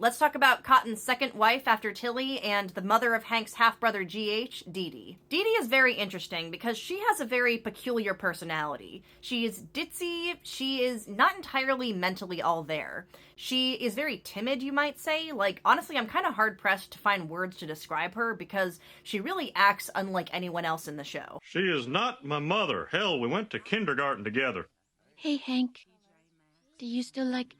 Let's talk about Cotton's second wife after Tilly and the mother of Hank's half-brother GH, Didi. Didi is very interesting because she has a very peculiar personality. She is ditzy, she is not entirely mentally all there. She is very timid, you might say. Like, honestly, I'm kind of hard-pressed to find words to describe her because she really acts unlike anyone else in the show. She is not my mother. Hell, we went to kindergarten together. Hey, Hank. Do you still like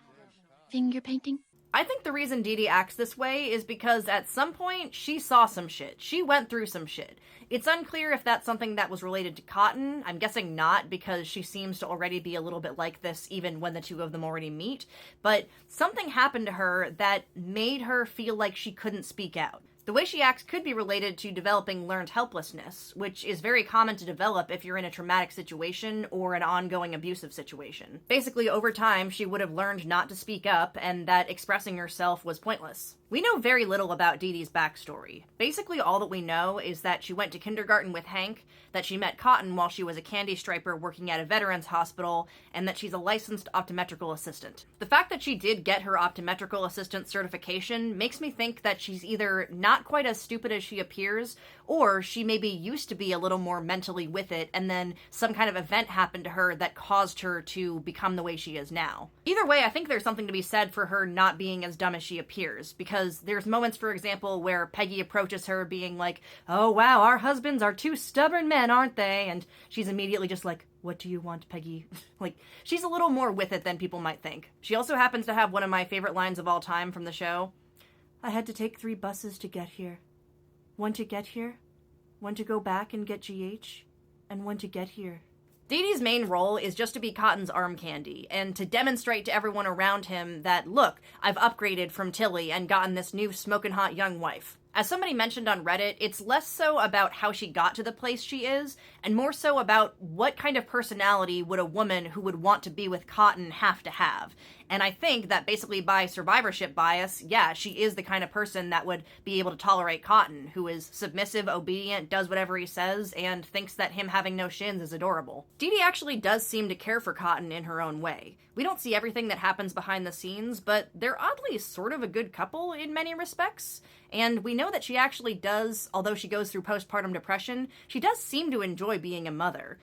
finger painting? I think the reason Didi acts this way is because at some point she saw some shit. She went through some shit. It's unclear if that's something that was related to Cotton. I'm guessing not, because she seems to already be a little bit like this even when the two of them already meet. But something happened to her that made her feel like she couldn't speak out. The way she acts could be related to developing learned helplessness, which is very common to develop if you're in a traumatic situation or an ongoing abusive situation. Basically, over time, she would have learned not to speak up and that expressing herself was pointless. We know very little about Didi's backstory. Basically, all that we know is that she went to kindergarten with Hank, that she met Cotton while she was a candy striper working at a veterans hospital, and that she's a licensed optometrical assistant. The fact that she did get her optometrical assistant certification makes me think that she's either not quite as stupid as she appears, or she maybe used to be a little more mentally with it, and then some kind of event happened to her that caused her to become the way she is now. Either way, I think there's something to be said for her not being as dumb as she appears, because there's moments, for example, where Peggy approaches her being like, "Oh wow, our husbands are two stubborn men, aren't they?" And she's immediately just like, "What do you want, Peggy?" Like, she's a little more with it than people might think. She also happens to have one of my favorite lines of all time from the show. "I had to take 3 buses to get here. One to get here, one to go back and get GH, and one to get here." Didi's main role is just to be Cotton's arm candy, and to demonstrate to everyone around him that, look, I've upgraded from Tilly and gotten this new smoking hot young wife. As somebody mentioned on Reddit, it's less so about how she got to the place she is, and more so about what kind of personality would a woman who would want to be with Cotton have to have. And I think that basically by survivorship bias, yeah, she is the kind of person that would be able to tolerate Cotton, who is submissive, obedient, does whatever he says, and thinks that him having no shins is adorable. Didi actually does seem to care for Cotton in her own way. We don't see everything that happens behind the scenes, but they're oddly sort of a good couple in many respects. And we know that she actually does, although she goes through postpartum depression, she does seem to enjoy being a mother.